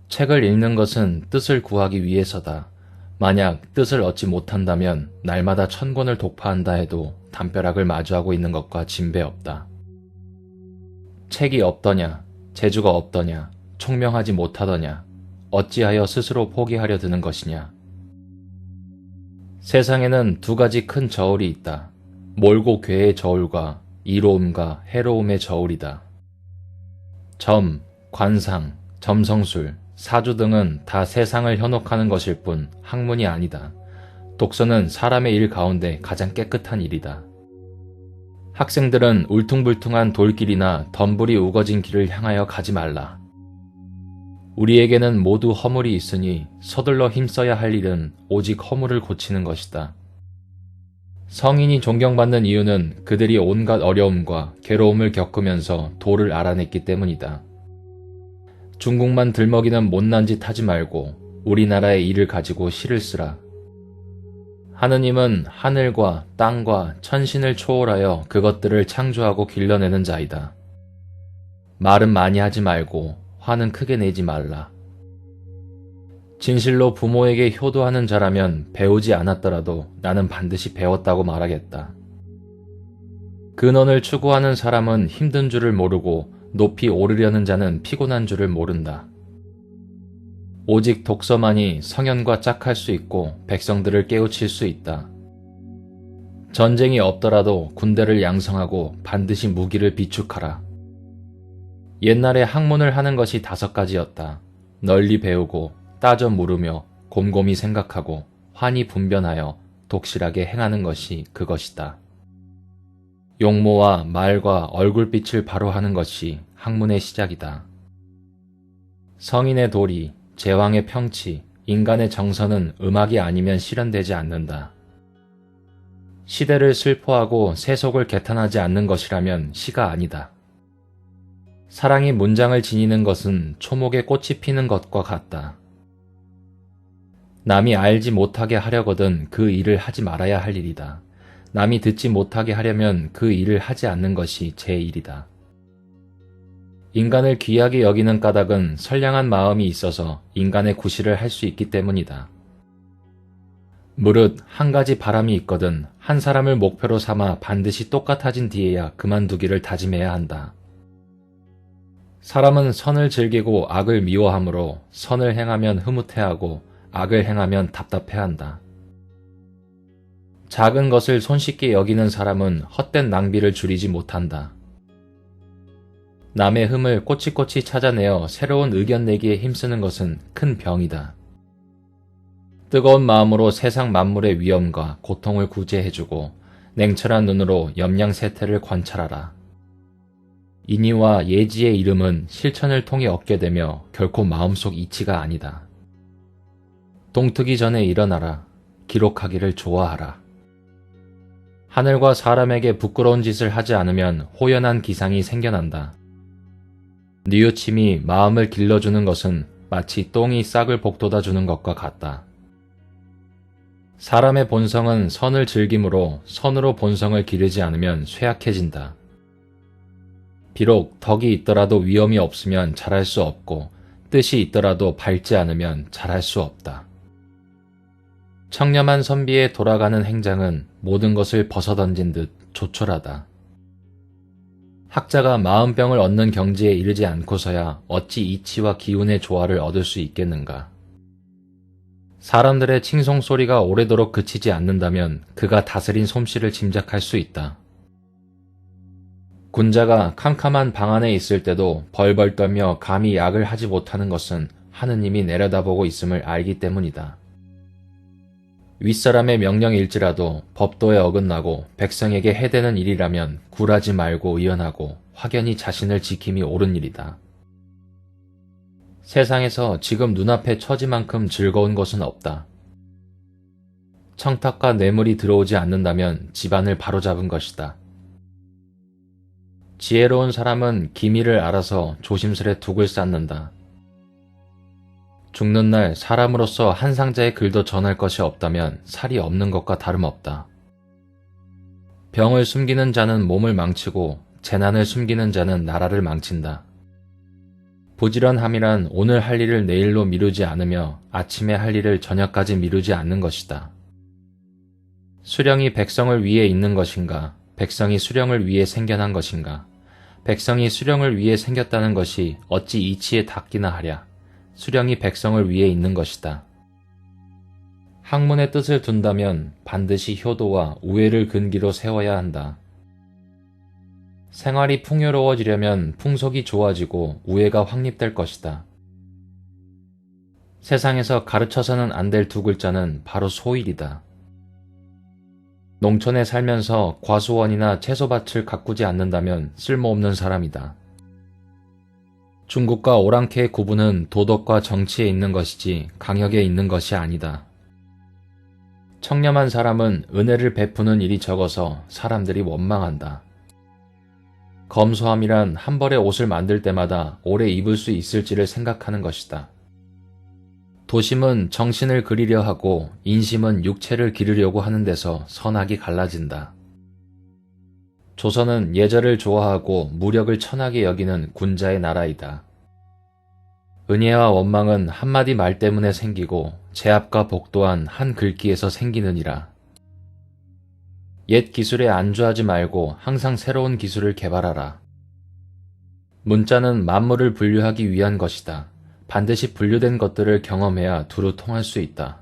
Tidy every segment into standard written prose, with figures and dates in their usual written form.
책을 읽는 것은 뜻을 구하기 위해서다. 만약 뜻을 얻지 못한다면 날마다 1000권을 독파한다 해도 담벼락을 마주하고 있는 것과 진배 없다. 책이 없더냐, 재주가 없더냐, 총명하지 못하더냐, 어찌하여 스스로 포기하려 드는 것이냐. 세상에는 두 가지 큰 저울이 있다. 몰고 괴의 저울과 이로움과 해로움의 저울이다. 점, 관상, 점성술, 사주 등은 다 세상을 현혹하는 것일 뿐 학문이 아니다. 독서는 사람의 일 가운데 가장 깨끗한 일이다. 학생들은 울퉁불퉁한 돌길이나 덤불이 우거진 길을 향하여 가지 말라. 우리에게는 모두 허물이 있으니 서둘러 힘써야 할 일은 오직 허물을 고치는 것이다. 성인이 존경받는 이유는 그들이 온갖 어려움과 괴로움을 겪으면서 도를 알아냈기 때문이다. 중국만 들먹이는 못난 짓 하지 말고 우리나라의 일을 가지고 시를 쓰라. 하느님은 하늘과 땅과 천신을 초월하여 그것들을 창조하고 길러내는 자이다. 말은 많이 하지 말고 화는 크게 내지 말라. 진실로 부모에게 효도하는 자라면 배우지 않았더라도 나는 반드시 배웠다고 말하겠다. 근원을 추구하는 사람은 힘든 줄을 모르고 높이 오르려는 자는 피곤한 줄을 모른다. 오직 독서만이 성현과 짝할 수 있고 백성들을 깨우칠 수 있다. 전쟁이 없더라도 군대를 양성하고 반드시 무기를 비축하라. 옛날에 학문을 하는 것이 5가지였다. 널리 배우고 따져 물으며 곰곰이 생각하고 환히 분변하여 독실하게 행하는 것이 그것이다. 용모와 말과 얼굴빛을 바로 하는 것이 학문의 시작이다. 성인의 도리, 제왕의 평치, 인간의 정서는 음악이 아니면 실현되지 않는다. 시대를 슬퍼하고 세속을 개탄하지 않는 것이라면 시가 아니다. 사랑이 문장을 지니는 것은 초목에 꽃이 피는 것과 같다. 남이 알지 못하게 하려거든 그 일을 하지 말아야 할 일이다. 남이 듣지 못하게 하려면 그 일을 하지 않는 것이 제 일이다. 인간을 귀하게 여기는 까닭은 선량한 마음이 있어서 인간의 구실을 할 수 있기 때문이다. 무릇 한 가지 바람이 있거든 한 사람을 목표로 삼아 반드시 똑같아진 뒤에야 그만두기를 다짐해야 한다. 사람은 선을 즐기고 악을 미워하므로 선을 행하면 흐뭇해하고 악을 행하면 답답해한다. 작은 것을 손쉽게 여기는 사람은 헛된 낭비를 줄이지 못한다. 남의 흠을 꼬치꼬치 찾아내어 새로운 의견 내기에 힘쓰는 것은 큰 병이다. 뜨거운 마음으로 세상 만물의 위험과 고통을 구제해주고 냉철한 눈으로 염량세태를 관찰하라. 인의와 예지의 이름은 실천을 통해 얻게 되며 결코 마음속 이치가 아니다. 동트기 전에 일어나라. 기록하기를 좋아하라. 하늘과 사람에게 부끄러운 짓을 하지 않으면 호연한 기상이 생겨난다. 뉘우침이 마음을 길러주는 것은 마치 똥이 싹을 복돋아 주는 것과 같다. 사람의 본성은 선을 즐김으로 선으로 본성을 기르지 않으면 쇠약해진다. 비록 덕이 있더라도 위험이 없으면 잘할 수 없고 뜻이 있더라도 밝지 않으면 잘할 수 없다. 청렴한 선비의 돌아가는 행장은 모든 것을 벗어던진 듯 조촐하다. 학자가 마음병을 얻는 경지에 이르지 않고서야 어찌 이치와 기운의 조화를 얻을 수 있겠는가. 사람들의 칭송소리가 오래도록 그치지 않는다면 그가 다스린 솜씨를 짐작할 수 있다. 군자가 캄캄한 방 안에 있을 때도 벌벌 떨며 감히 약을 하지 못하는 것은 하느님이 내려다보고 있음을 알기 때문이다. 윗사람의 명령일지라도 법도에 어긋나고 백성에게 해되는 일이라면 굴하지 말고 의연하고 확연히 자신을 지킴이 옳은 일이다. 세상에서 지금 눈앞에 처지만큼 즐거운 것은 없다. 청탁과 뇌물이 들어오지 않는다면 집안을 바로잡은 것이다. 지혜로운 사람은 기미를 알아서 조심스레 둑을 쌓는다. 죽는 날 사람으로서 한 상자의 글도 전할 것이 없다면 살이 없는 것과 다름없다. 병을 숨기는 자는 몸을 망치고 재난을 숨기는 자는 나라를 망친다. 부지런함이란 오늘 할 일을 내일로 미루지 않으며 아침에 할 일을 저녁까지 미루지 않는 것이다. 수령이 백성을 위해 있는 것인가? 백성이 수령을 위해 생겨난 것인가? 백성이 수령을 위해 생겼다는 것이 어찌 이치에 닿기나 하랴. 수령이 백성을 위해 있는 것이다. 학문의 뜻을 둔다면 반드시 효도와 우애를 근기로 세워야 한다. 생활이 풍요로워지려면 풍속이 좋아지고 우애가 확립될 것이다. 세상에서 가르쳐서는 안 될 두 글자는 바로 소일이다. 농촌에 살면서 과수원이나 채소밭을 가꾸지 않는다면 쓸모없는 사람이다. 중국과 오랑캐의 구분은 도덕과 정치에 있는 것이지 강역에 있는 것이 아니다. 청렴한 사람은 은혜를 베푸는 일이 적어서 사람들이 원망한다. 검소함이란 한 벌의 옷을 만들 때마다 오래 입을 수 있을지를 생각하는 것이다. 도심은 정신을 그리려 하고 인심은 육체를 기르려고 하는 데서 선악이 갈라진다. 조선은 예절을 좋아하고 무력을 천하게 여기는 군자의 나라이다. 은혜와 원망은 한마디 말 때문에 생기고 제압과 복 또한 한 글귀에서 생기느니라. 옛 기술에 안주하지 말고 항상 새로운 기술을 개발하라. 문자는 만물을 분류하기 위한 것이다. 반드시 분류된 것들을 경험해야 두루 통할 수 있다.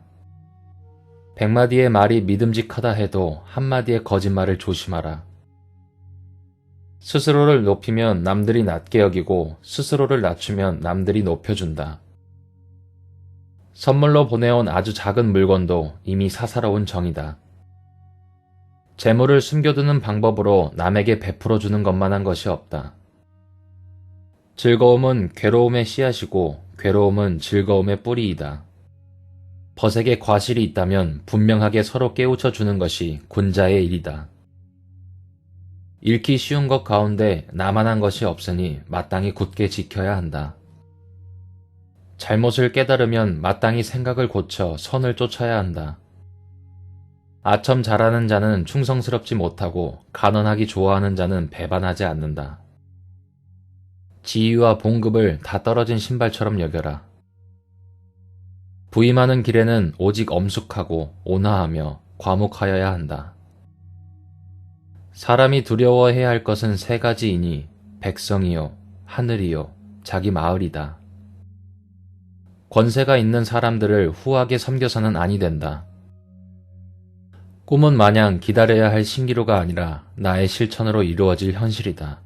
100마디의 말이 믿음직하다 해도 한마디의 거짓말을 조심하라. 스스로를 높이면 남들이 낮게 여기고 스스로를 낮추면 남들이 높여준다. 선물로 보내온 아주 작은 물건도 이미 사사로운 정이다. 재물을 숨겨두는 방법으로 남에게 베풀어주는 것만 한 것이 없다. 즐거움은 괴로움의 씨앗이고 괴로움은 즐거움의 뿌리이다. 벗에게 과실이 있다면 분명하게 서로 깨우쳐 주는 것이 군자의 일이다. 잃기 쉬운 것 가운데 나만한 것이 없으니 마땅히 굳게 지켜야 한다. 잘못을 깨달으면 마땅히 생각을 고쳐 선을 쫓아야 한다. 아첨 잘하는 자는 충성스럽지 못하고 가난하기 좋아하는 자는 배반하지 않는다. 지위와 봉급을 다 떨어진 신발처럼 여겨라. 부임하는 길에는 오직 엄숙하고 온화하며 과묵하여야 한다. 사람이 두려워해야 할 것은 세 가지이니 백성이요, 하늘이요, 자기 마을이다. 권세가 있는 사람들을 후하게 섬겨서는 아니 된다. 꿈은 마냥 기다려야 할 신기루가 아니라 나의 실천으로 이루어질 현실이다.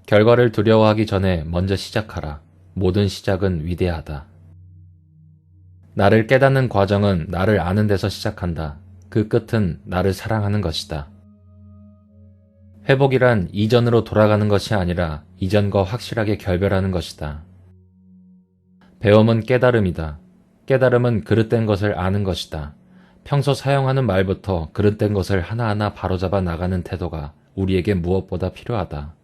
결과를 두려워하기 전에 먼저 시작하라. 모든 시작은 위대하다. 나를 깨닫는 과정은 나를 아는 데서 시작한다. 그 끝은 나를 사랑하는 것이다. 회복이란 이전으로 돌아가는 것이 아니라 이전과 확실하게 결별하는 것이다. 배움은 깨달음이다. 깨달음은 그릇된 것을 아는 것이다. 평소 사용하는 말부터 그릇된 것을 하나하나 바로잡아 나가는 태도가 우리에게 무엇보다 필요하다.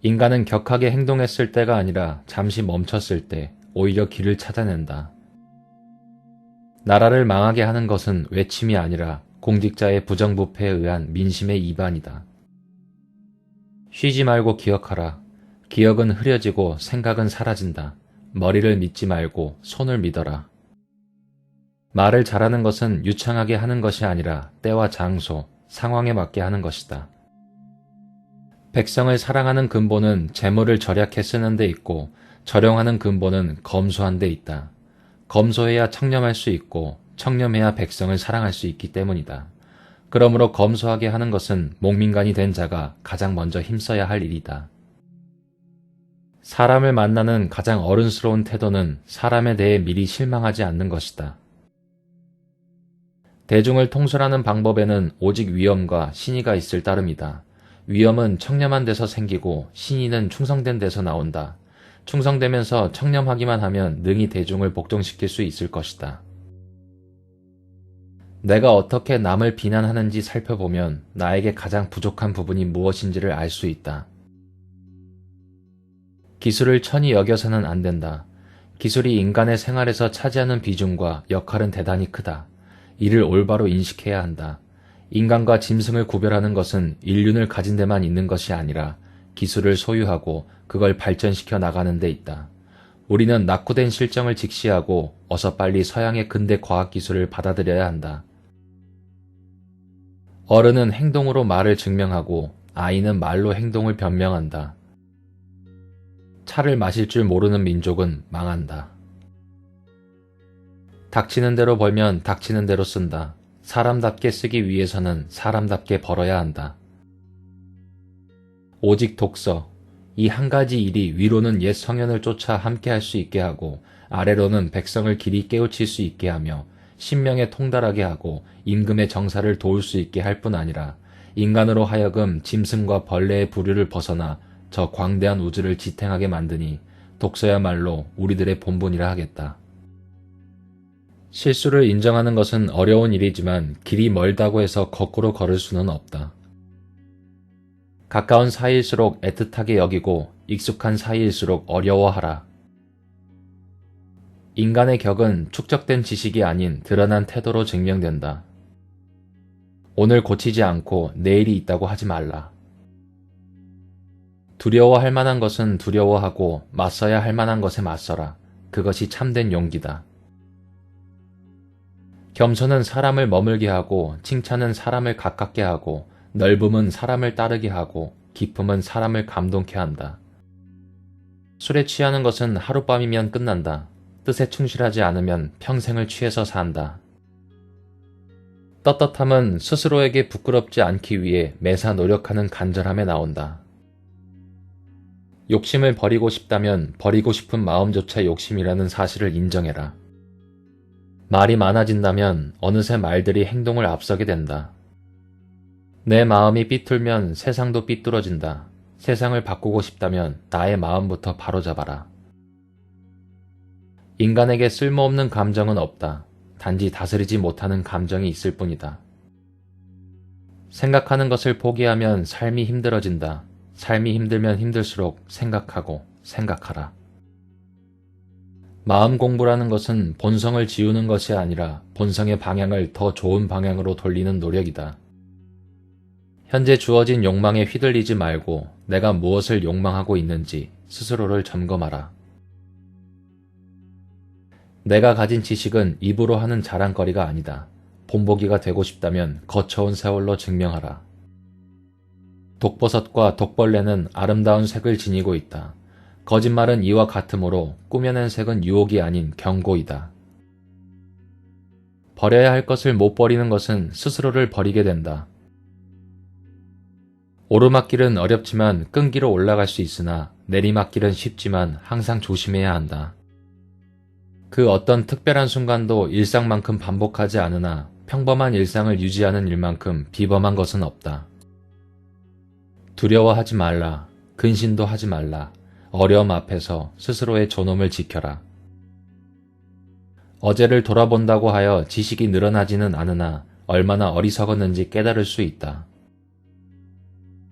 인간은 격하게 행동했을 때가 아니라 잠시 멈췄을 때 오히려 길을 찾아낸다. 나라를 망하게 하는 것은 외침이 아니라 공직자의 부정부패에 의한 민심의 이반이다. 쉬지 말고 기억하라. 기억은 흐려지고 생각은 사라진다. 머리를 믿지 말고 손을 믿어라. 말을 잘하는 것은 유창하게 하는 것이 아니라 때와 장소, 상황에 맞게 하는 것이다. 백성을 사랑하는 근본은 재물을 절약해 쓰는 데 있고 절용하는 근본은 검소한 데 있다. 검소해야 청렴할 수 있고 청렴해야 백성을 사랑할 수 있기 때문이다. 그러므로 검소하게 하는 것은 목민간이 된 자가 가장 먼저 힘써야 할 일이다. 사람을 만나는 가장 어른스러운 태도는 사람에 대해 미리 실망하지 않는 것이다. 대중을 통솔하는 방법에는 오직 위엄과 신의가 있을 따름이다. 위엄은 청렴한 데서 생기고 신의는 충성된 데서 나온다. 충성되면서 청렴하기만 하면 능히 대중을 복종시킬 수 있을 것이다. 내가 어떻게 남을 비난하는지 살펴보면 나에게 가장 부족한 부분이 무엇인지를 알 수 있다. 기술을 천히 여겨서는 안 된다. 기술이 인간의 생활에서 차지하는 비중과 역할은 대단히 크다. 이를 올바로 인식해야 한다. 인간과 짐승을 구별하는 것은 인륜을 가진 데만 있는 것이 아니라 기술을 소유하고 그걸 발전시켜 나가는 데 있다. 우리는 낙후된 실정을 직시하고 어서 빨리 서양의 근대 과학기술을 받아들여야 한다. 어른은 행동으로 말을 증명하고 아이는 말로 행동을 변명한다. 차를 마실 줄 모르는 민족은 망한다. 닥치는 대로 벌면 닥치는 대로 쓴다. 사람답게 쓰기 위해서는 사람답게 벌어야 한다. 오직 독서, 이 한 가지 일이 위로는 옛 성현을 쫓아 함께 할 수 있게 하고 아래로는 백성을 길이 깨우칠 수 있게 하며 신명에 통달하게 하고 임금의 정사를 도울 수 있게 할 뿐 아니라 인간으로 하여금 짐승과 벌레의 부류를 벗어나 저 광대한 우주를 지탱하게 만드니 독서야말로 우리들의 본분이라 하겠다. 실수를 인정하는 것은 어려운 일이지만 길이 멀다고 해서 거꾸로 걸을 수는 없다. 가까운 사이일수록 애틋하게 여기고 익숙한 사이일수록 어려워하라. 인간의 격은 축적된 지식이 아닌 드러난 태도로 증명된다. 오늘 고치지 않고 내일이 있다고 하지 말라. 두려워할 만한 것은 두려워하고 맞서야 할 만한 것에 맞서라. 그것이 참된 용기다. 겸손은 사람을 머물게 하고 칭찬은 사람을 가깝게 하고 넓음은 사람을 따르게 하고 깊음은 사람을 감동케 한다. 술에 취하는 것은 하룻밤이면 끝난다. 뜻에 충실하지 않으면 평생을 취해서 산다. 떳떳함은 스스로에게 부끄럽지 않기 위해 매사 노력하는 간절함에 나온다. 욕심을 버리고 싶다면 버리고 싶은 마음조차 욕심이라는 사실을 인정해라. 말이 많아진다면 어느새 말들이 행동을 앞서게 된다. 내 마음이 삐뚤면 세상도 삐뚤어진다. 세상을 바꾸고 싶다면 나의 마음부터 바로잡아라. 인간에게 쓸모없는 감정은 없다. 단지 다스리지 못하는 감정이 있을 뿐이다. 생각하는 것을 포기하면 삶이 힘들어진다. 삶이 힘들면 힘들수록 생각하고 생각하라. 마음 공부라는 것은 본성을 지우는 것이 아니라 본성의 방향을 더 좋은 방향으로 돌리는 노력이다. 현재 주어진 욕망에 휘둘리지 말고 내가 무엇을 욕망하고 있는지 스스로를 점검하라. 내가 가진 지식은 입으로 하는 자랑거리가 아니다. 본보기가 되고 싶다면 거쳐온 세월로 증명하라. 독버섯과 독벌레는 아름다운 색을 지니고 있다. 거짓말은 이와 같으므로 꾸며낸 색은 유혹이 아닌 경고이다. 버려야 할 것을 못 버리는 것은 스스로를 버리게 된다. 오르막길은 어렵지만 끈기로 올라갈 수 있으나 내리막길은 쉽지만 항상 조심해야 한다. 그 어떤 특별한 순간도 일상만큼 반복하지 않으나 평범한 일상을 유지하는 일만큼 비범한 것은 없다. 두려워하지 말라. 근심도 하지 말라. 어려움 앞에서 스스로의 존엄을 지켜라. 어제를 돌아본다고 하여 지식이 늘어나지는 않으나 얼마나 어리석었는지 깨달을 수 있다.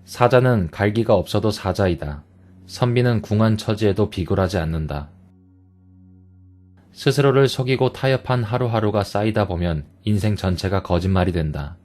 사자는 갈기가 없어도 사자이다. 선비는 궁한 처지에도 비굴하지 않는다. 스스로를 속이고 타협한 하루하루가 쌓이다 보면 인생 전체가 거짓말이 된다.